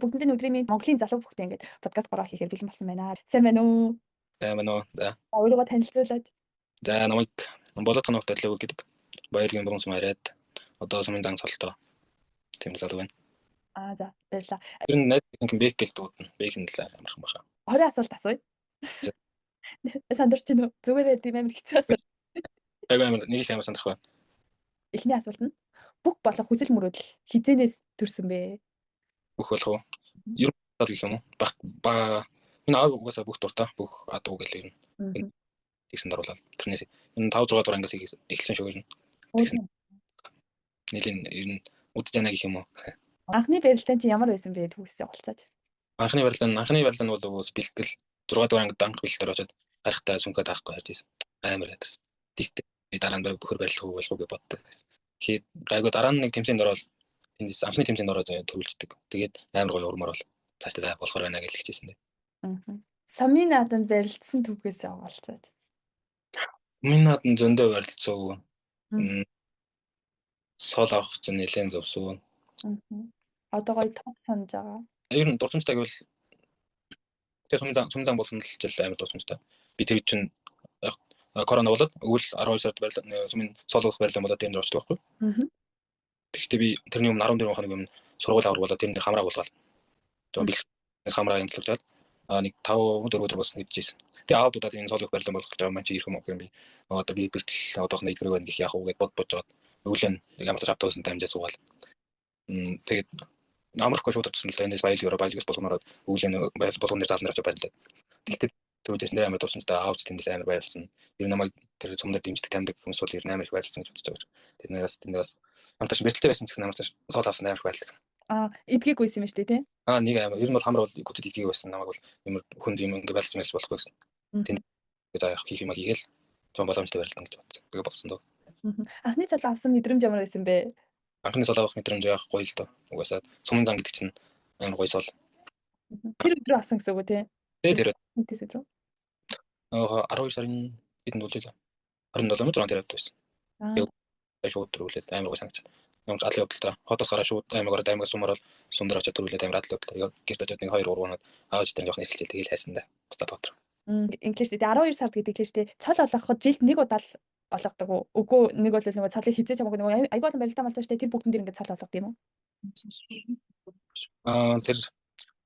Бүгдэнд өдрийн минь Монголын залуу бүхтэй ингээд подкаст гороо хийхээр бэлэн болсон байна. Сайн байна уу? Мань уу. За. Өөрийгөө танилцуулаад. За намайг болоод тоног талыг гэдэг. Баяргийн бонс мараад одоо сумын дан цолтоо. Тийм л байна. За баярлаа. Тэр нь найз нэг бэк гэл дуудана. Бэк нь л амархан баха. 20 асуулт асууя. Сандарч гинөө. Зүгээрээ тийм амар хэцүү асуулт. Амар нэг их амар сандрах байна. Эхний асуулт нь бүх болох хүсэл мөрөөдөл хизээнээс төрсөн бэ? Бүх болох уу? Ер нь гэх юм уу? Ба энэ аав угаасаа бүх дуртай. Бүх адуу гэл ер нь. Тэгсэн даруулаад тэрнээс энэ 5 6 дугаар ангиас эхэлсэн шүү ер нь. Нэлийн ер нь удаж яана гэх юм уу? Анхны барилтаа чи ямар байсан бэ түүсээ олцоод. Анхны барилта нь бол уус бэлтгэл 6 дугаар ангид анх бэлтгэл очоод харахтаа сүнхээ таахгүй харж ирсэн. Амар ядарсан. Тэгтээ дараа нь бөхөр барилах уу болох уу гэж боддог байсан. Тэгэхэд гайгүй дараа нь нэг тэмцээнд ороод тэндээс анхны тэмцээнд ороод төрүүлждэг. Тэгээд амар гоё урмаар бол цаашдаа болохоор байна гэж хэлчихсэн дээ. Самын наадам барилдсан түүхээс олцоод. Самын наадам зөндөө барилдсан. Сол авах чинь нэлээд зөвсөн. Одоо гоё топ санаж байгаа. Ер нь дурсамжтай гэвэл тэгээ сумын зан болсон л жил амар дурсамжтай. Би тэр чинь корона болоод өвөл 12 сард барилдаа сумын сол авах барилдаан болоод тэнд орчихлоо байхгүй. Тэгэхдээ би тэрний өмнө 14 хоног өмнө сургууль авах болоод тэнд хамраа болгоод. Тэгээ бэлтгэл хамраа янзлагдаад нэг 5 4 өдөр болсон гэж хэлсэн. Тэгээ аав дудаад энэ сол авах барилдаан болгох гэж байгаа маань чи ирэх юм уу гэм би одоо би бэлтгэл одоох нь илрэг байна гэх яах уу гэд бодож жаад өглөө ямар ч автоусан дамжаа суугаад. Тэгээд амархгүй шууд очсон л да эндээс баялгаас болгоноор өглөө болгоны заалн дээр очиж барилдаа. Тэгэхдээ түүнээс нэр амар дурсамжтай аавч тэндээс амар баярлсан. Ер нь намайг тэр цумдаар дэмждэг таньдаг хүмүүс бол ер нь амар их баярлсан гэж бодож байгаа. Тэднээс амташ бэлтгэлтэй байсан ч гэсэн амташ сол авсан амар их баярлаг. Идгээг үйсэн юм шүү дээ тий. Нэг амар ер нь бол хамар бол гүтэд идгээг байсан намайг бол ямар хүнд юм ингээ байлж мэлж болохгүй гэсэн. Тэнд за хийх юм хийгээл том боломжтой барилдан гэж бодсон. Тэгээ болсон дөө. Анхны цол авсан мэдрэмж ямар байсан бэ? Анхны сол авах мэдрэмж яах гоё л доо. Угаасаа сумын зан гэдэг чинь амар гоё сол. Тэр өдрөө авсан гэсэн үг үү тий? Тэр Үнэтэйс өдрөө. 12 сарын хэдэн болж байлаа. 27 мөр тэр авсан. Тэгээ шууд төрүүлээд амар гоё санагч. Ямар аль явдалтай. Хотоос гараа шууд аймагаараа аймагаас сумаар сумдар очоод төрүүлээд амар аль явдалтай. Гэрт очоод нэг 2 3 хоног аавч дээр жоох нэрхэлцэл тэгээл хайсан да. Бусдад дотор. Инглиш дээ 12 сард гэдэг лээ штэ. Цол олгоход жилд нэг удаа л олгодог уу? Үгүй нэг бол нөгөө цолыг хизээж хамаагүй нөгөө айгүй олон барилдаан болж штэ. Тэр бүгдэн дээр ингээд цол олгодог юм уу? Тэр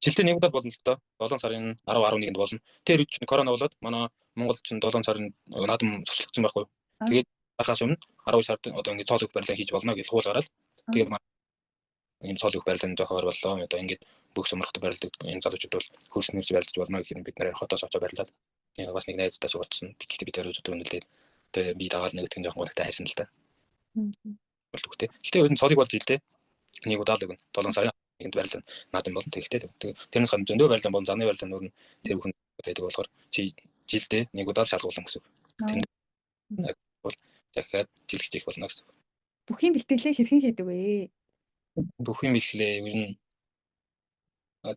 жилдээ нэг удаа болно л доо. 7 сарын 10 11-нд болно. Тэр үуч корона болоод манай Монгол ч 7 сарын наадам цуслагдсан байхгүй. Тэгээд гарахаас өмнө 12 сард одоо ингээд цол өгөх барилдаан хийж болно гэж хуул гараад. Тэгээд ийм цол өгөх барилдаан зохиор боллоо. Одоо ингээд бүх сумрахт барилдаг энэ залуучууд бол хөрснөрч барилдаж болно гэх юм бид нарыг хотоос очиж барилдаад. Яг бас нэг найздаа суудсан. Гэхдээ бид өөрөө зөв үнэлээд тэгээд би дагаад нэг тийм жоохон гонхтой хайрсан л та. Бол үгтэй. Гэхдээ энэ цолыг болж жилдээ нэг удаа л өгнө. 7 сарын 1-нд барилдаан наадам болно. Тэгэхдээ тэрнээс гадна зөндөө барилдаан болон заны барилдаан нөр нь тэр бүхэн байдаг болохоор чи жилдээ нэг удаа шалгуулсан гэсэн. Тэр бол дахиад жилгч их болно гэсэн. Бүхийн бэлтгэлээ хэрхэн хийдэг вэ? Бүхийн бэлтгэлээ ер нь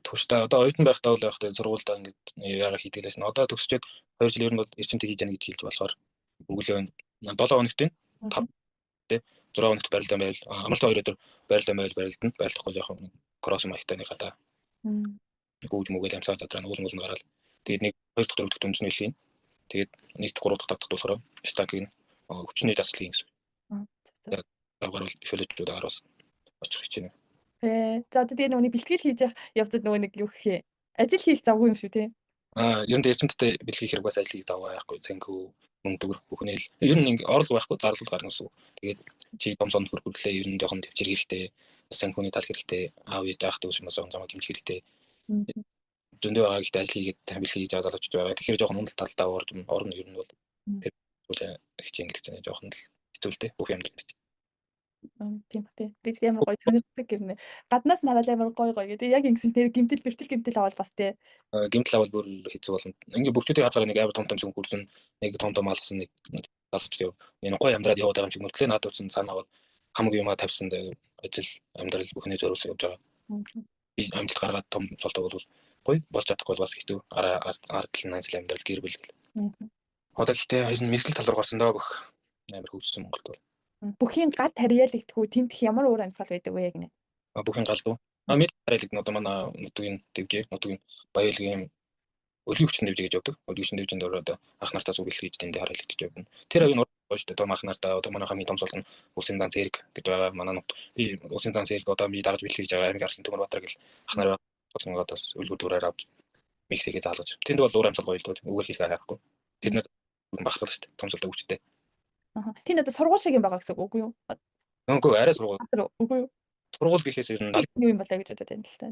туштай одоо оюутан байхдаа бол яг зургуулдаа ингээд яага хийдгэлээс нь одоо төгсчөөд 2 жил ер нь бол эрчимтэй хийж яана гэж хэлж болохоор өглөө 7 хоногт 5 тэ 6 хоногт барилдаан байвал амралтын 2 өдөр барилдаан байвал барилдана байлдахгүй жоохон кросс маягтай нэг хата гүйж мүгээл амсаа задраа уулын гараад тэгээд нэг 2 дахь 4 дахь дүнжний шин тэгээд 1 дахь 3 дахь тавдах болохоор стакийг хүчний дасгал хийн гэсэн. Тэгээд агаарвал шөлөжчүүд агаараас очих гэж байна. За тэгээд нөгөө бэлтгэл хийж явцад нөгөө нэг юу гэхээ ажил хийх завгүй юм шүү тий. Ер нь эрчимтэй бэлтгэх хэрэг бас ажил хийх завгүй байхгүй цэнхүү мөнгө бүхнээл ер нь орлого байхгүй зарлал гарна гэсэн. Тэгээд чи том сон хөргөлөө ер нь жоохон төвчээр хэрэгтэй сайн хүний тал хэрэгтэй аав ээж ах дүүс юм сон замаа дэмжих хэрэгтэй. Зөндөө байгаа гэхдээ ажил хийгээд бэлтгэл хийж аваад очиж байгаа. Тэгэхээр жоохон ундал талдаа орно ер нь бол тэр хичээн гэж байна жоохон л хэцүүлтэй бүх юм. Тийм тий. Би ямар гоё сонирхдаг гэрнэ. Гаднаас нь хараад ямар гоё гэдэг. Яг ингэсэн тэр гимтэл аваад бас тий. Гимтэл аваад бүр хэцүү болно. Ингээ бүгдүүдийг харж байгаа нэг амар том сүнг хүрсэн нэг том алгасан нэг залгч яв. Энэ гоё амьдраад яваад байгаа юм шиг мөртлөө надад ч санаа аваад хамгийн юмаа тавьсан ажил амьдрал бүхний зориулсан явж байгаа. Би амжилт гаргаад том цолтой бол гоё болж чадахгүй бас хэцүү. Аргал ажил амьдрал гэр бүл. Одоо гэхдээ энэ мэрэгэл тал руу гарсан даа бүх амар хөвсөн Монголд бол. Бүхийн гад харьяал игдэхүү тентх ямар өөр амьсгал байдаг вэ гинэ? Бүхийн гал дуу. Мэд харилэг нь одоо манай нутгийн дэвжээ, нутгийн баялагын өргөний хүчин дэвжээ гэж явдаг. Өргөний хүчин дэвжээнд одоо ах нартаа зүг бэлтгэж тэндээ харилэгдэж явна. Тэр оюун урд шүү дээ. Том ах нартаа одоо манай хамгийн том суултан улсын дан зэрэг гэж байгаа. Манай нут би улсын дан зэрэг одоо би дагаж бэлтгэж байгаа аймаг арслан Төмөр Батар гэл ах нараа суултангуудаас үлгэр дүүрээр авч миксэгээ заалгаж. Тэнд бол уур амьсгал гоёлдод үгээр хийлгээ хайхгүй. Тэднээ багшгал шүү дээ. Том суултан хүчтэй. Тэнд одоо сургууль шиг юм байгаа гэсэн үг үгүй юу? Үгүй арай сургууль. Үгүй юу? Сургууль гэхээс ер нь юу юм болоо гэж бодод байна л та.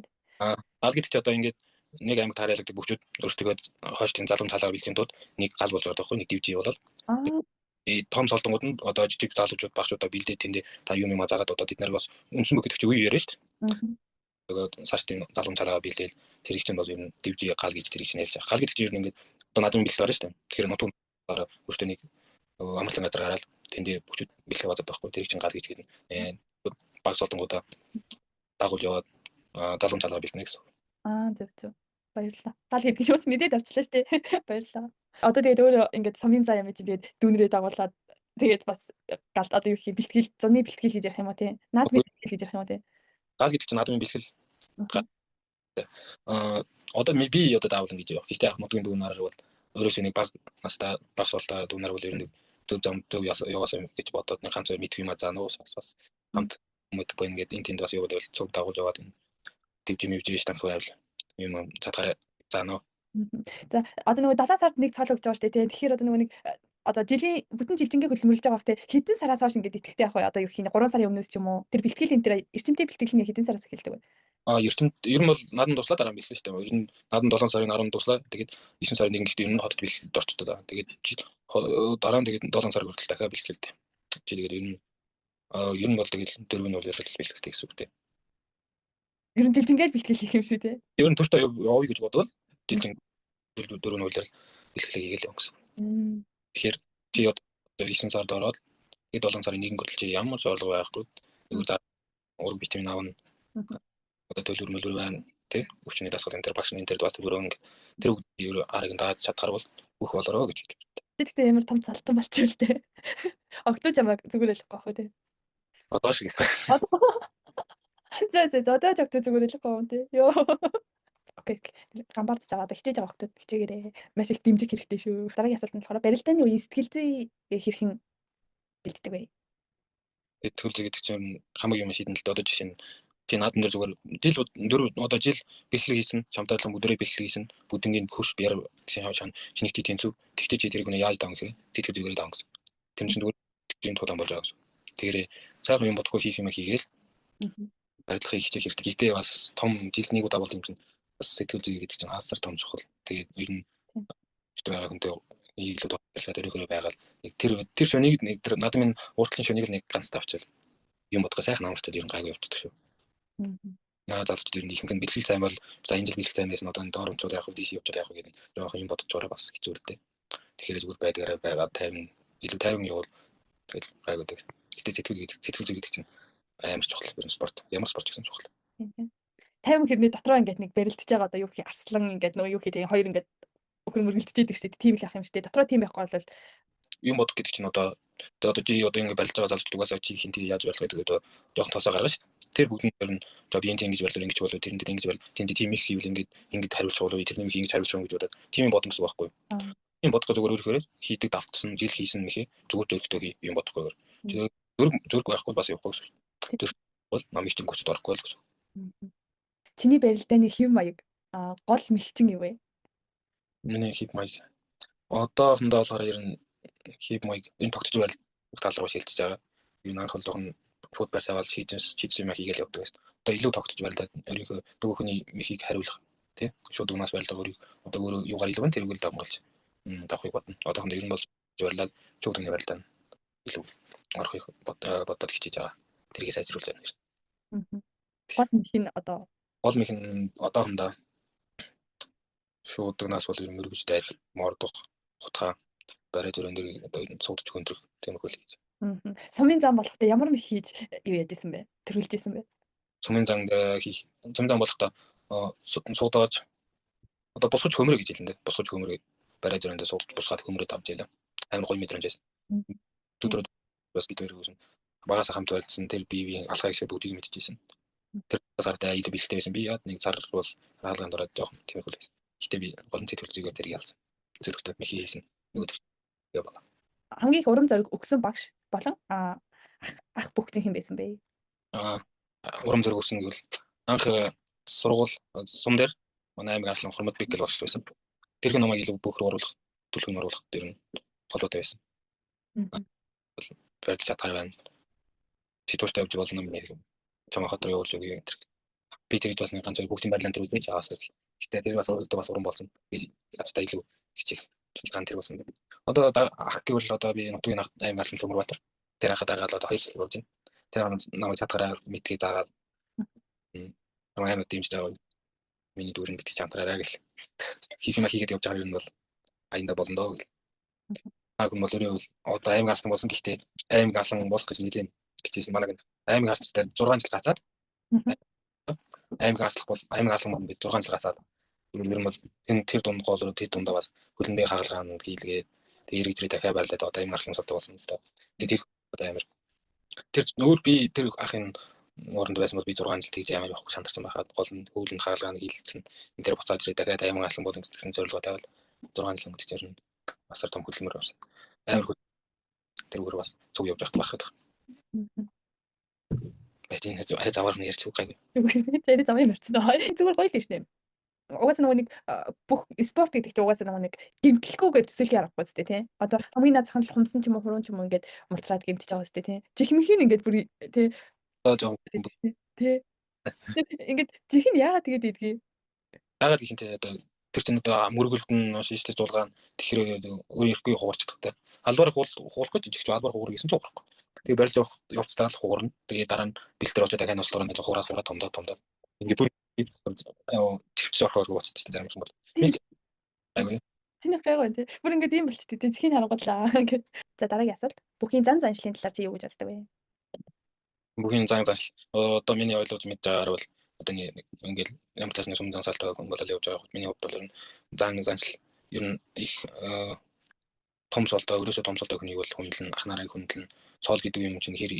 Аль гэдэг чи одоо ингээд нэг аймаг харьяалагддаг бүгчүүд өөрсдөө хойш тийм залгамж цалаагаар бэлтгэн тууд нэг гал болж байгаа байхгүй нэг дивжи болол. Том солонгууд нь одоо жижиг залуучууд багчуудаа бэлдээ тэндээ та юм заагаад одоо тэд нарыг бас үнсэн бөгөдөг чи үе яриа шүү дээ. Тэгээд цааш тийм залгамж цалаагаар бэлдээл тэр их чинь бол ер нь дивжи гал гэж тэр их чинь ярьж байгаа. Гал гэдэг чи ер нь ингээд одоо надад бэлтгэл гарна шүү дээ. Тэгэхээр нутгаар өөртөө нэг амарлан газар гараад тэндээ бүгчүүд бэлтгэх базар байхгүй тэр их чинь гал гэж гэдэг. Баг солонгуудаа дагуулж яваад залгамж цалаагаар бэлдэнэ гэсэн. Зөв. Баярлалаа. Гал гэдэг юус мэдээд авчлаа шүү дээ. Баярлалаа. Одоо тэгээд өөрөө ингээд сумын заа юм чи тэгээд дүүнрээ дагуулад тэгээд бас галт одоо юу хийх бэлтгэл зуны бэлтгэл хийж явах юм уу те. Наадмын бэлтгэл хийж явах юм уу те. Гал гэдэг чинь наадмын бэлтгэл. Одоо би одоо даавал ингэж явах. Гэхдээ яг нутгийн дүүнээр бол өөрөөсөө нэг баг настай баг суултаа дүүнээр бол ер нь зөв яваасаа гэж бодоод нэг ганц мэдх юм заана уу бас хамт мэдгүй ингээд энэ тэнд бас яваад бол цуг дагуулж яваад дэвжим ивжиж танах байвал юм цатгараа заана. За одоо нөгөө 7 сард нэг цол өгж байгаа шүү дээ. Тэгэхээр одоо нөгөө нэг одоо жилийн бүтэн жилжингээ хөдөлмөрлөж байгаа бах те хэдэн сараас хойш ингээд итгэвтэй явах вэ? Одоо юу хийнэ 3 сарын өмнөөс ч юм уу? Тэр бэлтгэл энэ тэр эрчимтэй бэлтгэл нь хэдэн сараас эхэлдэг вэ? Эрчимт ер нь бол наадам туслаа дараа бэлтгэл шүү дээ. Ер нь наадам 7 сарын 10-нд туслаа. Тэгээд 9 сарын 1-нд ер нь хотод бэлтгэлд орчтой даа. Тэгээд дараа нь тэгээд 7 сар хүртэл дахиад бэлтгэлтэй. Тэгээд ер нь бол тэгээд дөрөв нь бол ерөөл бэлтгэлтэй гэсэн үг дээ. Ер нь жилжингээ бэлтгэл хийх юм шүү те. Ер нь туршдаа явъя гэж бодвол жилжин дөрөв нь үйлдэл бэлтгэлээ хийгээл юм гэсэн. Тэгэхээр чи одоо 9 сард ороод тэгээд 7 сарын 1-нд хүртэл чи ямар зорилго байхгүй. Зүгээр ураг витамин аавна. Одоо төлөвлөмөл байна тий. Өвчний дасгал энэ төр багш энэ төр бас төрөөнг тэр үгээр арыг дааж чадхаар бол бүх болороо гэж хэлдэг. Тэгэхдээ ямар том цалтан болчихвол те. Октож амаа зүгээр л гоох тий. Одоо шиг. Одоо ч октож зүгээр л гоох тий. Йоо. Окей. Гамбард заваад хичээж байгаа октод хичээгээрээ. Маш их дэмжих хэрэгтэй шүү. Дараагийн асуулт нь болохоор барилдааны үеийн сэтгэл зүй хэрхэн бэлддэг вэ? Сэтгэл зүй гэдэг чинь хамгийн юм шийдэн л дээ. Одоо жишээ нь чи наад дээр зүгээр жил бэлтгэл хийсэн, чамтаалан бүдэрээ бэлтгэл хийсэн, бүдингийн хөрш бяр гэсэн хавшаа чинэгтэй тэнцүү. Тэгтээ чи тэрийг яаж даан гэхээр сэтгэл зүгээрээ даан гэсэн. Тэр чинь зүгээр тийм тулаан болж байгаа гэсэн. Тэгэхээр сайхан юм бодохгүй хийх юм хийгээл. Барилгын хичээх хэрэгтэй. Гэхдээ бас том жил нэг удаа бол юм чинь бас сэтгэл зүй гэдэг чинь хаасар том чухал. Тэгээд ер нь байгаа хүнтэй нийлээд барилгаад өрөөгөө байгаад тэр шөнийг надад минь уртлын шөнийг нэг ганц тавьчаал юм бодгоо сайхан амарчаад ер нь гайгүй явчихдаг шүү. Залж тэр ихэнх нь бэлтгэл сайн бол за энэ жил бэлтгэл сайн байсан одоо энэ доор онцод явах DC явж байгаа гэдэг жоох юм бодож байгаа бас хэцүү л дээ. Тэгэхээр зүгээр байдгаараа байгаад 50 илүү 50 явуул тэгэл гайгүй дээ. Гэтэ сэтгэл зүй гэдэг чинь амар чухал ер нь спорт. Ямар спорт гэсэн чухал. 50 хэрний дотроо ингээд нэг барилдаж байгаа одоо юу хий арслан ингээд нөгөө юу хий тэгээ хоёр ингээд өхөр мөргөлдөж идэг шүү дээ. Тийм л ах юм шүү дээ. Дотроо тийм байхгүй бол юм бодох гэдэг чинь одоо чи одоо ингэ барилж байгаа залж дугасаа чи хин тий яаж байлгах гэдэг одоо жоохон тоосоо гаргана шүү дээ. Тэр бүгд нь за би энэ ингэж болоо тэр ингэж бол тэнд тийм их хийвэл ингэж хариулж болоо тэр нэг ингэж хариулж байгаа гэж бодоод тийм юм бодно гэсэн байхгүй. Тийм бодох зүгээр өөрөөр хийдэг давтсан жил хийсэн нэхээ зүгээр зөрөгтэй юм бодохгүй. Зүрх байхгүй бас явахгүй гэсэн. Тэр бол намын чинь гоцод орохгүй л гэсэн. Чиний барилдааны хэв маяг гол мэлчин юу вэ? Миний хэв маяг одоохондоо болохоор ер нь хэв маяг энэ тогтож барил бүх тал руу шилжиж байгаа. Энэ анх бол жоохон шууд барьсаавал чийдсэн юм хийгээл явдаг байсан. Одоо илүү тогтож барилдаад өөрийнхөө дөгөөний мехийг хариулах тий. Шууд угнаас барилдаг одоо өөрөө юугаар илүү байна тэрүүгээр давмгалж давахыг бодно. Одоохондоо ер нь бол барилдаад шууд угны барилдаа илүү орохыг бодоод хичээж байгаа. Тэргээ сайжруулж байна. Гол мэх нь одоохондоо шууд угнаас бол ер нь мөргөж дайр мордох хутгаа барай зүрэн дээр одоо суудж хөндрөх тиймэрхүү л хийж. Сумын зам болохдоо ямар мэх хийж юу яаж исэн бэ? Төрүүлж исэн бэ? Сумын зам болохдоо суудааж одоо босгож хөмрөө гэж хэлэн дээ. Босгож хөмрөө барай зүрэн дээр суудж босгаад хөмрөө тавьж ялаа. Амар гоё мэдрэмж байсан. Өдрөд бас бид хоёр багаас хамт байлцсан тэр биеийн алхаа ихсээ бүгдийг мэдчихсэн. Тэр сарда илүү бэлттэй байсан. Би яад нэг цар бол хаалганд ороод жоохон тиймэрхүү байсан. Гэтэ би голын цэцэл зүгээр тэр ялсан. Зүрхтэй мехи хийсэн. Нөгөөд болоо. Хамгийн их урам зориг өгсөн багш болон ах бүгд хэн байсан бэ? Урам зориг өгсөн гэвэл анх сургууль сум дээр манай аймаг Арлан Хормод Биг гэл багш байсан. Тэр хүн намайг илүү бүх рүү оруулах, төлөвлөгөө оруулах тэр нь холбоотой байсан. Барьж чадхаар байна. Сэтгүүлтэй явж болно юм яг чамаа хотор явуулж өгье гэх. Би тэрийг бас нэг ганцхан бүгдийн байдлаар төрүүлж аваас л. Гэтэ тэр бас өөртөө бас уран болсон. Би цаашдаа илүү хичээх судалгаан тэр болсон. Одоо ах гэвэл одоо би нутгийн аймаг Арлан Төмөрбаатар. Тэр хахад агаад одоо 2 жил болж байна. Тэр намайг чадхаараа мэдгийг заагаад намайг аймаг дэмжиж байгаа. Миний дүүрэн битгий чамтраараа гэл. Хийх юм хийгээд явж байгаа юм бол аянда болно доо гэл. Хүн бол өөрөө одоо аймаг Арлан болсон гэхдээ аймаг Арлан болох гэж нэлээд хичээсэн. Манайг аймаг Арлан 6 жил гацаад аймаг Арлан бол 6 жил гацаад ер нь бол тэр дунд гол руу тэр дундаа бас хөлбөмбөгийн хаалгаанд хийлгээд тэг эргэжрээ дахиад байрлаад одоо аймаг Арлан солдог болсон л доо. Тэгээд тэр аймаг тэр өөр би тэр ахын ууранд байсан бол би 6 жил тэгж аймаг явахгүй сандарсан байхад гол нь хөлн хаалгааны хийлгэсэн. Энэ тэр буцаад ирээ дахиад аймаг Арлан болон гэсэн зорилгоо тавиад 6 жил өнгөж ирнэ. Масар том хөдөлмөр авсан. Аймаг тэр өөр бас зүг явж байхад байх. Бэтийн арай заваар нь ярьчих гайгүй. Зүгээр тэр зам юм ярьсан. Зүгээр гоё л шүү дээ. Угаасаа нэг бүх спорт гэдэгт угаасаа нэг гэмтэлгүйгээр төсөөлөх аргагүй зү тий. Одоо хамгийн наад захын хумсан ч юм уу хуруун ч юм уу ингээд мултраад гэмтэж байгаа зү тий. Жихмхийн ингээд бүр тий. Тий. Ингээд жих нь яагаад тэгээд идгийг? Яагаад гэх юм те одоо тэр чинь одоо мөргөлд нь шийдтэй зулгаан тэгэхээр өөр ирэхгүй хуурчдаг. Албаар хуулахгүй жигч албаар хуур гэсэн ч хуурахгүй. Тэгээ барилж явах явцдаа л хуурна. Тэгээ дараа нь бэлтэр очоод дахиад нослоор нь хураа томдоо. Ингээд бүр чивч орохоор уучдаг зарим юм бол. Айгүй. Чиний гайгүй тий. Бүр ингээд ийм болчтой тий. Чихийг харангуйлаа ингээд. За дараагийн асуулт. Бүхийн зан заншлын талаар чи юу гэж боддог вэ? Бүхийн зан заншил одоо миний ойлгож мэдж байгаагаар бол одоо нэг ингээд ямар ч нэг сум зансаалтай хүн болол явж байгаа. Миний хувьд бол ер нь зан заншил ер нь их том солтой өрөөсөө том солтой хүнийг бол хүндлэн ах нарыг хүндлэн соол гэдэг юм чинь хэр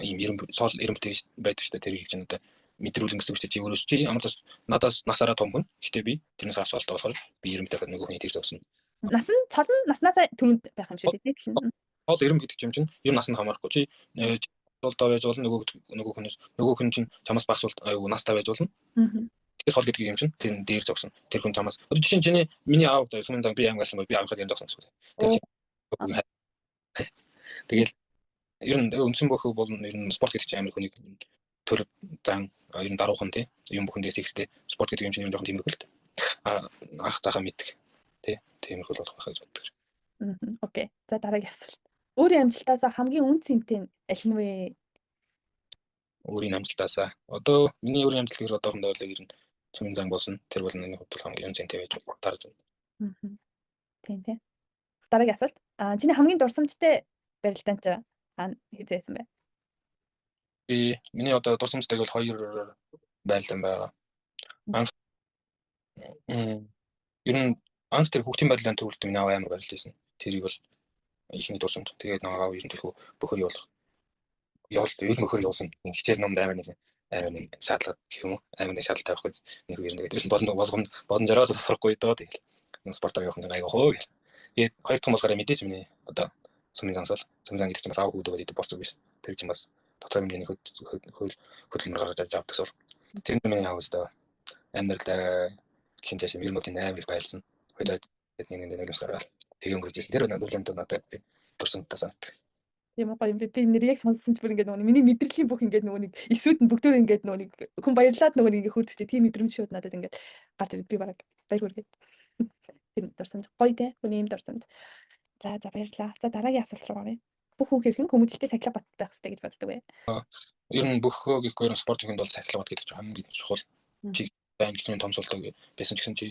ийм соол эрэмтэй байдаг шүү дээ. Тэр их чинь одоо мэдрүүлэн гэсэн үг шүү дээ. Чи өрөөс чи ямар ч надаас насаараа том хүн. Гэтэ би тэрнээс хас солтой болохоор би эрэмтэй хад нөгөө хүний тэр зогсно. Нас нь цол нь наснасаа түрүүнд байх юм шүү дээ. Соол эрэм гэдэг юм чинь ер нь насанд хамаарахгүй. Чи солтой байж болно нөгөө хүн чинь чамаас багс бол настай байж болно. Тэгэхээр сол гэдэг юм чинь тэр дээр зогсно. Тэр хүн чамаас одоо жишээ нь миний аав заа сумын зан би аймаг галсан бол би аавхад юм зогсно гэсэн. Тэгэл ер нь үндсэн бөхөө бол ер нь спорт гэдэг чинь амар хүнийг төр зан ер нь даруухан тий юм бүхэндээ секстэй спорт гэдэг юм чинь ер нь жоохон тиймэрхүү л дээ. Ах цаахаа мэддэг тий тиймэрхүү болох байхаа гэж боддог. Окей. За дараагийн асуулт. Өөрийн амжилтаас хамгийн үн цэнтэй аль нь вэ? Өөрийн амжилтаас одоо миний өөрийн амжилт гэхээр одоохондоо л ер нь сумын зан болсон. Тэр бол нэг хувьд хамгийн үн цэнтэй байж тарж байна. Тийм. Дараагийн асуулт. Чиний хамгийн дурсамжтай барилдаан чи хэзээсэн бэ? Миний одоо дурсамжтай бол 2 барилдаан байгаа. Анх ер нь анх тэр хүүхдийн барилдаан төвлөлт миний аав амар барилж байсан. Тэрийг бол ихний дурсамж. Тэгээд нэг аав ер нь төлхөө бөхөр явуулах. Явуулт ер нь бөхөр явуулсан. Хичээл номд амар нэг шаардлага гэх юм уу? Амар нэг шаардлага тавихгүй нэг ер нь тэгээд болгонд жаргал тасрахгүй доо тэгэл. Спортоор явах нь айгаа хөө гэл. Тэгээд хоёр дахь болохоор мэдээж миний одоо сумын зансал сумын зан гэдэг чинь бас аав хүүдээ идэх борцог биш. Тэр чинь бас дотроо миний хөдөлмөр гаргаж авдаг сур. Тэр миний аав өстөө амьдралдаа гэх юм жишээ ер нь бол амар их байлсан. Хоёроо нэг юмсараа тэгээ өнгөрчсэн. Тэр үлэмд надад дурсамжтай санагдав. Тийм гоё юм би нэр яг сонссон ч бүр ингээд нөгөө миний мэдрэлийн бүх ингээд нөгөө нэг эсүүд нь бүгдөө ингээд нөгөө нэг хүн баярлаад нөгөө нэг хөөдчтэй тийм мэдрэмж шууд надад ингээд гарч ирд би бараг баяр хүргээд тийм дурсамж гоё те хүний юм дурсамж. За баярлаа. За дараагийн асуулт руу гаръя. Бүх хүн хэрхэн хүмүүжлтэй сахилга бат байх хэрэгтэй гэж боддог вэ? Ер нь бүх гэхгүй спорт хүнд бол сахилга бат гэдэг чинь хамгийн чухал. Чи английн том сулдаг байсан ч гэсэн чи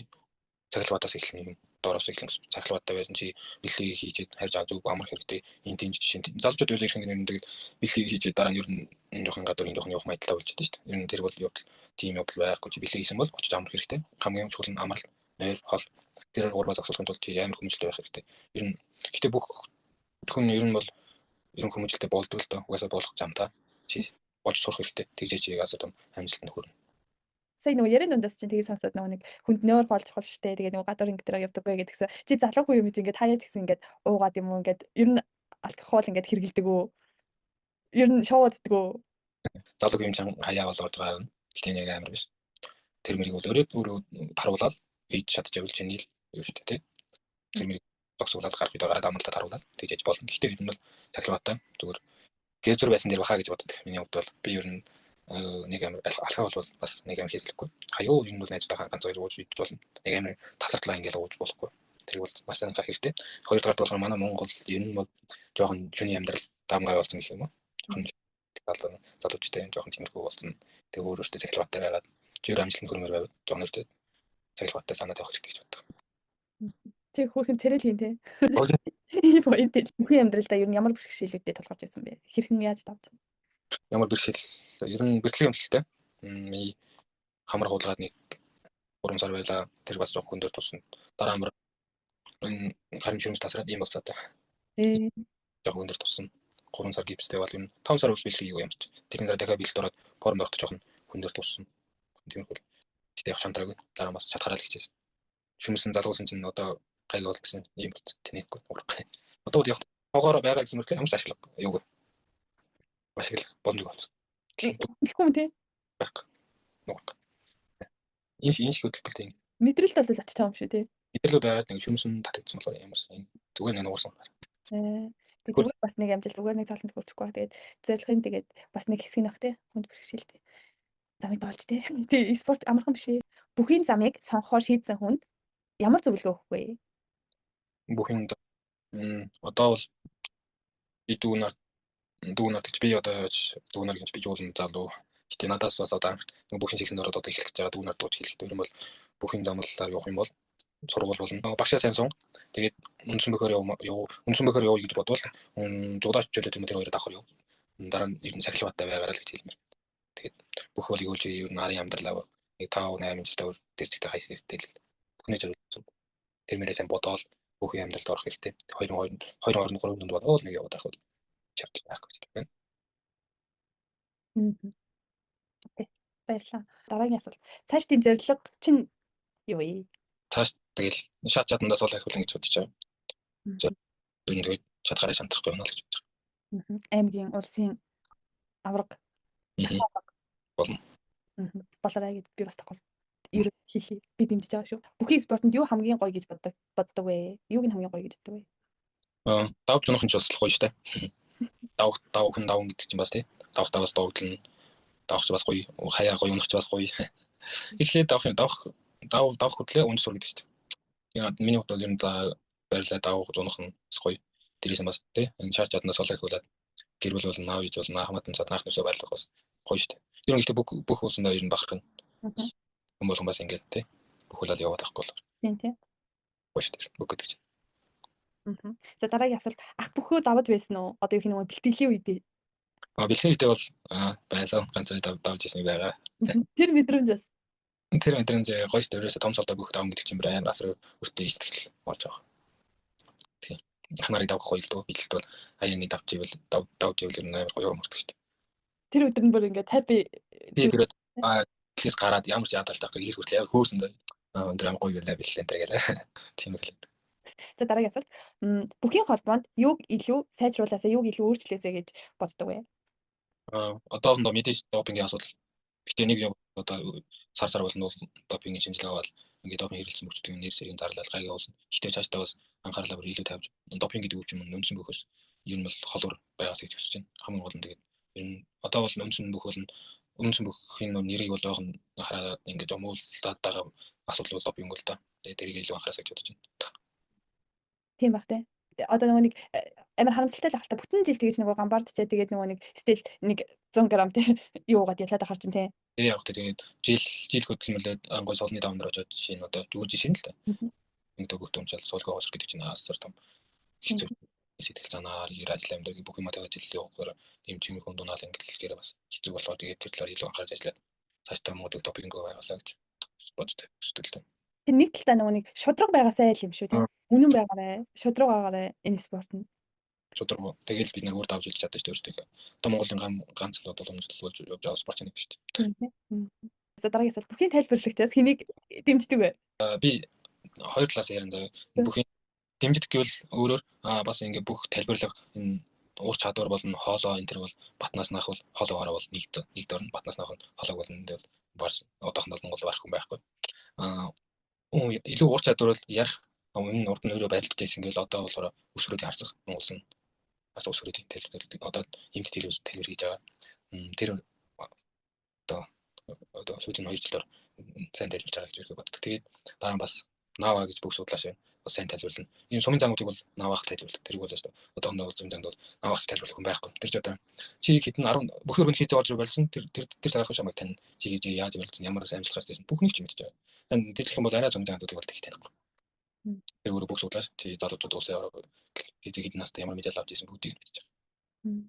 сахилга батаас эхлэх юм. Доороос эхлэн сахилга баттай байсан чи бэлгийг хийжээд харьж зүг амар хэрэгтэй. Энд тийм жишээ нь залжууд үйл ирэх юм тэгээд бэлгийг хийжээд дараа нь ер нь жоохон гадуурын жоохон явах маягдлаа болчиход шүү дээ. Ер нь тэр бол явдал тийм явдал байхгүй чи бэлгийг хийсэн бол очиж амар хэрэгтэй. Хамгийн чухал нь амрал, нойр, хол. Тэр гурваа зогсоохын тулд чи амар хүмүүжлтэй байх хэрэгтэй. Ер нь гэхдээ бүх хүн ер нь бол ер нь хүмүүжлтэй болдог л доо. Угаасаа болох замтаа. Чи болж сурах хэрэгтэй. Тэгжээч яг одоо амжилтанд хүрнэ. Сая нөгөө ярин дундаас чинь тэгээ сонсоод нөгөө нэг хүнд нойр болж чухал штэ. Тэгээ нөгөө гадуур ингэдэг явдаггүй гэдгсэн. Чи залуухан юм чи ингээд хаяач гэсэн ингээд уугаад юм уу ингээд ер нь алкогол ингээд хэргэлдэг үү? Ер нь шоуддаг үү? Залууг юм чинь хаяа бол орж гарна. Гэтэ нэг амар биш. Тэр мэрийг бол өөрөө таруулаад хийж чадчихвал чиний л юу шүү дээ тий. Тэр мэрийг зогсуулаад гарах үед гараад амралтад харуулаад тэгж болно. Гэхдээ ер нь бол цахилгаатай зүгээр гэзүр байсан дээр баха гэж боддог. Миний хувьд бол би ер нь нэг амар алкогол бол бас нэг амар хэрэглэхгүй. Хаяа ер нь бол найзтайгаа ганц хоёр ууж идэж болно. Нэг амар тасартлаа ингээл ууж болохгүй. Тэр бол бас анхаарах хэрэгтэй. Хоёрдугаар болохоор манай Монгол ер нь жоохон шүний амьдрал дамгай болсон гэх юм уу. Жоохон залуучтай юм жоохон тиймэрхүү болсон. Тэгээ өөрөөсөө цахилгаатай байгаад жир амжилтанд хүрмээр байвал жоохон өөртөө цахилгаатай санаа тавих хэрэгтэй гэж боддог. Тэг хөөрхөн царэл хийн те. Энэ point бүхэн амьдралдаа ер нь ямар бэрхшээлүүдэд тулгарч байсан бэ? Хэрхэн яаж давсан? Ямар бэрхшээл ер нь бэрхшээлийн өмчлөлтэй. Хамар хуулгаад нэг 3 сар байлаа. Тэр бас жоохон хүндэр тусна. Дараа амар харин шүмс тасраад ийм болцоо та. Жоохон хүндэр тусна. 3 сар гипстэй бол юм 5 сар бол бэлтгэе юу юмч. Тэрний дараа дахиад бэлт ороод форм орох жоохон хүндэр тусна. Тиймэрхүү. Гэтэ яг шантраагүй. Дараа бас чадхараа л хичээсэн. Шүмсэн залгуусан чинь одоо гайг бол гэсэн юм болц тэнийхгүй. Одоо бол яг тоогоор байгаа гэсэн мэт ямар ч ашиглах юугүй. Ашиглах бондыг болсон. Хэлэхгүй юм те. Баг. Нуурах. Энэ шиг хөдөлгөх гэлтэй. Мэдрэлт бол очиж байгаа юм шүү те. Мэдрэлүүд байгаад нэг шүмсэн татагдсан болохоор ямар зүгээр нэг нуурсан. Тэг зүгээр бас нэг амжилт зүгээр нэг цаалтанд хүрчихгүй ба. Тэгээд зорилгын тэгээд бас нэг хэсэг нөх те. Хүнд бэрхшээлтэй. Замыг тоолж те. Тэг спорт амархан биш ээ. Бүхий замыг сонгохоор шийдсэн хүнд ямар зөвлөгөө өгөх вэ? Бүхий одоо бол би дүүнаар гэж би одоо дүүнаар гэж би жуулна залуу. Гэтэ надаас бас одоо бүхий чигсэнд ороод одоо эхлэх гэж байгаа дүүнаар дууж хэлэхдээ юм бол бүхий замлалаар явах юм бол сургууль болно. Багшаа сайн сун. Тэгээд үндсэн бөхөр явуу гэж бодвол жуулаач чөлөө юм тэр хоёроо давхар яв. Дараа нь ер нь сахилбаатай байгаарай л гэж хэлмээр. Тэгээд бүх бол юу ч ер нь арын амьдралаа нэг 5 8 жилдээ дэжигтэй хайх хэрэгтэй л. Бүхний зөв. Тэр мөрөө сайн бодоол бүхий амьдралд орох хэрэгтэй. 2 3 дунд бодоол нэг яваад авах шаардлага байхгүй гэж байна. Окей. Баярлалаа. Дараагийн асуулт. Цаашдын зорилго чинь юу вэ? Цааш тэгэл шат чадандаа сул ахиулна гэж бодож байгаа. Тэгээд чадхаараа шантрахгүй байна л гэж бодож байгаа. Аймгийн улсын авраг болно. Болоорой гэж би бас тахгүй. Ер нь хийхий би дэмжиж байгаа шүү. Бүхий спортод юу хамгийн гоё гэж боддог вэ? Юуг нь хамгийн гоё гэж боддог вэ? Давж унах нь ч бас гоё шүү дээ. Давх гэдэг чинь бас тий. Давхтаа бас дуудлана. Давх ч бас гоё. Хаяа гоё унах ч бас гоё. Эхлээд давх хөдлөө унж сур гэдэг шүү дээ. Яг миний хувьд бол ер нь байрлаа давх унах нь гоё. Дээрээс нь бас тий. Энэ шат чаднаас ол ахиулаад гэр бүл бол наав иж бол наахматын цад наах нүсээ байрлах бас гоё шүү дээ. Ер нь ихтэй бүх улсандаа ер нь бахарх нь. Хүмүүс бас ингэж тий. Бүхүүлээд яваад байхгүй бол. Тийм тий. Гоё шүү дээ. Бүх гэдэг чинь. За дараагийн асуулт ах бүхөө давж байсан уу? Одоо юу нэг бэлтгэлийн үедээ. Бэлтгэлийн үедээ бол байсан ганц давж ирсэн байгаа. Тэр мэдрэмж бас. Тэр гоё шүү дээ. Ерөөсө том солдоо бүх давн гэдэг чинь амар асар өртөө ихтгэл болж байгаа. Тийм. Хамаарыг давах гоё л дөө. Биэлт бол аяаны давж ивэл ер нь амар гоё юмрдаг шүү дээ. Тэр өдөр нь бүр ингээд happy. Тэр класс гараад ямар ч ядалтай хэрэг хүртэл хөөсөн дээ. Өндөр амар гоё байлаа бэлээ энэ гэл. Тийм л. За дараагийн асуулт. Бүхий холбоонд юуг илүү сайжруулаасаа юуг илүү өөрчлөөсэй гэж боддог вэ? Одоохондоо мэдээж допингийн асуудал. Гэтэ нэг одоо сар болно допингийн шинжилгээ аваад ингээд допинг хэрэглэсэн бүчтийн нэр сэргийн зарлал гайг явуулсан. Гэтэ цаашдаа бас анхаарлаа бүр илүү тавьж допинг гэдэг үг юм үндсэн бөхөөс ер нь бол холбоор байгаас гэж хүсэж байна. Хамгийн гол нь тэгээд ер нь одоо бол үндсэн бүхийн нэрийг бол жоохон хараад ингээд жомуулаад байгаа асуудал бол допинг бол та. Тэгээд тэрийг илүү анхаарах гэж бодож байна. Тийм баг те. Одоо нэг амар харамсалтай л ахalta бүтэн жил тэгэж нөгөө гамбардчаа тэгээд нөгөө нэг стил нэг 100 г те юугаад ялаад ахаар чинь те. Яг тэгээд жил хөдөлмөрлөд ангой солны давнаар очоод жишээ нь одоо зүгээр жишээ нь л та. Нэг төгөх төмчл суулгаа осор гэдэг чинь асар том хэцүү сэтгэл занаар ир ажил амьдрал бүх юм тавьж ил явахаар юм чимээ хүн дунаал ингэлгээр бас хэцүү болоод тэгээд тэр талаар илүү анхаарч ажиллаад цаашдаа муудаг допинг байгаасаа гэж боддог өсөлтөлтэй. Тэр нэг талдаа нөгөө нэг шудраг байгаасаа л юм шүү тийм. Үнэн байгаарэ, шудраг байгаарэ энэ спорт нь. Шудраг. Тэгэл бид нэр өөр давж илж чаддаг шүү дээ өөртөө. Одоо Монголын ганц л одоо уламжлалж явж байгаа спортч нэг шүү дээ. За дараагийн асуулт. Бүхний тайлбарлагчаас хэнийг дэмждэг вэ? Би хоёр талаас ярина заяа. Бүхний дэмждэг гэвэл өөрөөр бас ингээ бүх тайлбарлах энэ уур чадвар болон хоолоо энэ төр бол батнаас наах бол хоолоогоор бол нэг дөрн батнаас наах нь хоолоог бол энэ бол барс одоохондоо Монгол барах хүн байхгүй. Илүү уур чадвар бол ярих өмнө урд нь өөрөө байдалтай байсан гэвэл одоо болохоор өсвөрүүдийн харцах Монголын бас өсвөрүүдийн тайлбарлалт одоо хэмт телевиз тайлбар хийж байгаа. Тэр одоо сүүлийн 2 жилээр сайн тайлбарлаж байгаа гэж боддог. Тэгээд дараа нь бас Нава гэж бүх судлаач байна. Бас сайн тайлбарлана. Энэ сумын зангуудыг бол Наваах тайлбарладаг. Тэрийг бол одоохондоо сумын зангууд Наваах тайлбарлах хүн байхгүй. Тэр ч одоо чи хэдэн 10 бүх өргөнд хийцээ орж болсон. Тэр цагаас хойш хамаг тань чи гэж яаж байлцсан ямар амжилтгаас байсан бүх нэг ч мэдчихэж байгаа. Тань дэлгэх юм бол арай сумын зангуудыг бол тэгж танихгүй. Тэр өөрөө бүх судлаач чи залуучууд уусаа ороо хэдэн настай ямар медаль авч ирсэн бүгдийг мэдчихэж байгаа.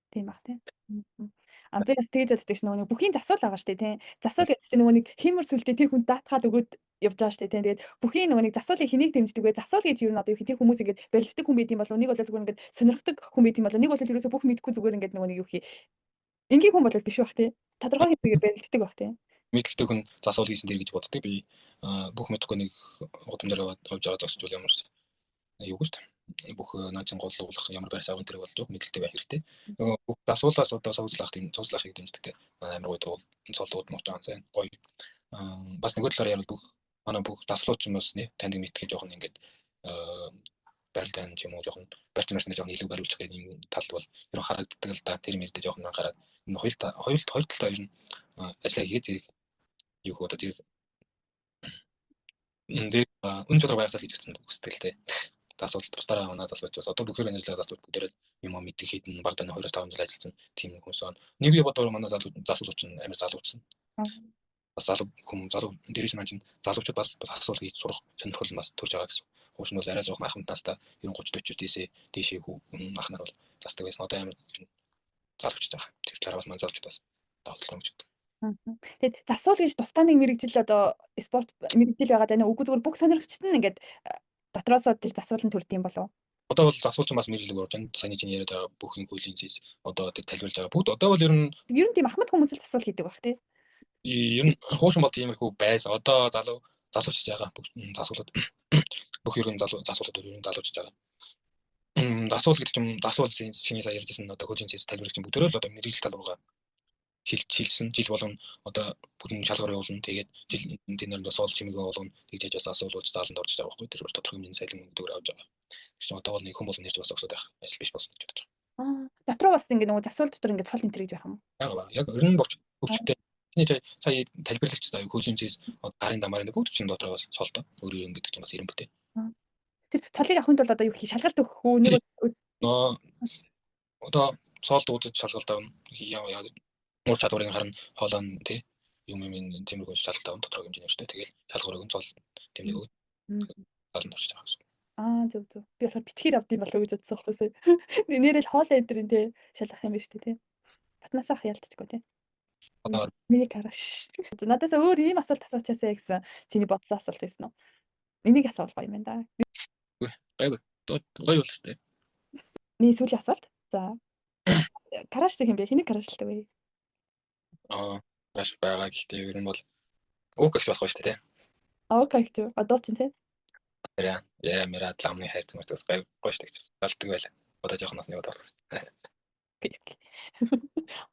Тийм бах тийм. Би бас тэгж боддог ш нөгөө бүхийн засвал байгаа штэ тийм. Засвал гэдэг чинь нөгөө нэг хиймэр сүлдээ тэр хүн даатгаад өгөөд явж байгаа штэ тийм. Тэгээд бүхийн нөгөө нэг засвалыг хэнийг дэмждэг вэ? Засвал гэж юу н одоо юу хий тэр хүмүүс ингээд барилддаг хүн байт юм болов нэг бол зүгээр ингээд сонирхдаг хүн байт юм болов нэг бол ерөөсө бүх мэдгүй зүгээр ингээд нөгөө нэг юу хий. Энгийн хүн бол биш байх тийм. Тодорхой хэмжээгээр барилддаг байх тийм. Мэдлэгтэй хүн засвал хийсэн дээр гэж боддог. Би бүх мэдэхгүй нэг гудамжаар явж байгаа зогсож бол ямар юу гэж бүх наажин голлуулах ямар байр савын тэрэг болж байгаа мэдлэгтэй байх хэрэгтэй. Бүх засвуулаас одоо цогцлах тийм цогцлахыг дэмждэг амар гоё туул цолууд мууч байгаа сайн гоё. Бас нөгөө талаар ярил бүх манай бүх засвуулч юм бас танд мэдтгэж жоох ингээд барилдаан ч юм уу жоох барьц марсны жоох илүү бариулж байгаа юм талд бол ерөн харагддаг л да тэр мэрдэ жоох гараад энэ хоёр талтай ер нь ажиллаа хийгээд зэрэг юу одоо тэр энэ чөтгөр байсаар хийж өгсөн үстэлтэй. Засвал тусдаараа манай засвалч бас одоо бүхээр ажиллагаа засвал бүгдээрээ юм мэддэг хэдэн багтаа 2-5 жил ажилласан тийм хүмүүс байна. Нэг үе бодвол манай засвалч нь амар залуучсан. Бас залуу хүн залуу дээрээс маань залуучууд бас асуул хийж сурах сонирхол бас төрж байгаа гэсэн. Хууш нь бол арай жоох ахмад настай 90-30-40 дээшээ ах нар бол застдаг байсан. Одоо амар залуучж байгаа. Тэр талаараа бас манай залуучууд бас давталгаа гэж боддог. Тэгээд засвал гэж тусдаа нэг мэрэгжил одоо спорт мэрэгжил байгаа даа. Үгүй зүгээр бүх сонирхчид нь ингээд дотроосоо тэр засвалын төрд юм болов. Одоо бол засвалч бас мэдлэг орж байна. Саяны чинь яриад байгаа бүх хуулийн зэс одоо тэр тайлбарлаж байгаа. Бүгд одоо бол ер нь тийм ахмад хүмүүс л засвал хийдэг баг тий. Ер нь хуушин бод тиймэрхүү байс одоо залуучж байгаа бүх засвалууд бүх ерөн засвалууд ер нь залуучж байгаа. Засвал гэдэг чинь засвал чиний сая ярьжсэн одоо хуулийн зэс тайлбарлаж чинь бүгдөө л одоо мэрэгжил тал руугаа хилсэн жил болгоно одоо бүхэн шалгаар явуулна тэгээд жил тэнээр соол чимээгөө болгоно тэгж яж бас асуулууч зааланд орж байгаа байхгүй тэр тодорхой минь сайлан өгдөөр авч байгаа. Тэгэж одоо бол нэг хүн бол нэрч бас огсоод байх ажил биш болсон гэж бодож байгаа. Дотроо бас ингэ нөгөө засвал дотор ингэ цол энтер гэж байх юм. Яг ер нь бүгдтэй чиний сая тайлбарлагч заа хуулийн зэс гарын дамаар бүгд чинь дотроо бас цолдоо өөрөө ингэдэг чинь бас ирэм битээ. Тэр цолыг авахын тулд одоо юу хий шалгалт өгөх үү нэг одоо цол дуудаж шалгалт авна яа уур чадварыг харна хоолоо нь тий юм тиймэрхүү шалгалт авна дотроо хэмжээний өстэй тэгэл шалгуурыг нь цол тэмдэг өгöd таланд орж байгаа гэсэн. Зөв. Би болохоор бичгээр авд юм болов гэж бодсон байхгүй юу. Нэрэл хоол энтрийн тий шалгах юм биш үү тий. Батнасаа хялтчихгүй тий. Одоо миний караш. Надаас өөр ийм асуулт асуучаасаа гэсэн чиний бодсон асуулт байсан уу? Энийг асуул гоё юм да. Гайгүй. Гоё бол тээ. Миний сүүлийн асуулт. За. Караш гэх юм бэ? Хэнийг карашлдаг вэ? Караш байгаа гэхдээ ер нь бол ууг гэж бас гоё шүү дээ. Окей гэж. Одоо ч тий. Яра мэрад ламны хайрц мөртөөс гоё шүү дээ. Болдог байла. Одоо жоох нас нэг удаа болсон.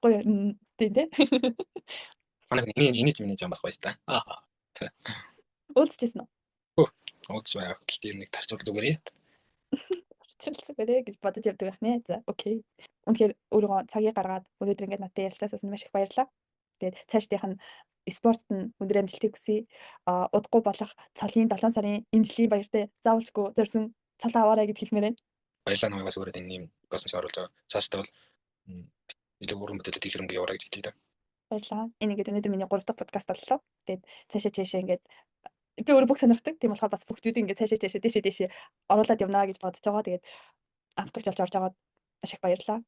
Гоё тий. Манай энэ чинь бас гоё шүү дээ. Уулзчихсан уу? Уулзч байгаа. Гэхдээ нэг тарчуулдаг үгээрээ. Тарчуулдаг гэж бодож явдаг байх нэ. За окей. Үнэхээр өөрөө цагийг гаргаад өнөөдөр ингээд надад ярилцсаас маш их баярлалаа. Тэгээд цаашдынх нь спортт нь өндөр амжилтыг хүсье. Удахгүй болох цолын 7 сарын энэ жилийн баяртай заавалчгүй зорьсон цол аваарай гэж хэлмээр байна. Баярлалаа намайгаас өөрөө энэ юм бизнес оруулж байгаа. Цаашдаа бол илүү уран бүтээлүүд дэлгэрэнгүй яваарай гэж хэлье. Баярлалаа. Энэ ингээд өнөөдөр миний 3 дахь подкаст боллоо. Тэгээд цаашаа ингээд би өөрөө бүх сонирхдаг. Тийм болохоор бас бүх зүйлийг ингээд цаашаа дээшээ оруулаад явнаа гэж бодож байгаа. Тэгээд амтлагч болж орж байгаа маш их баярлалаа.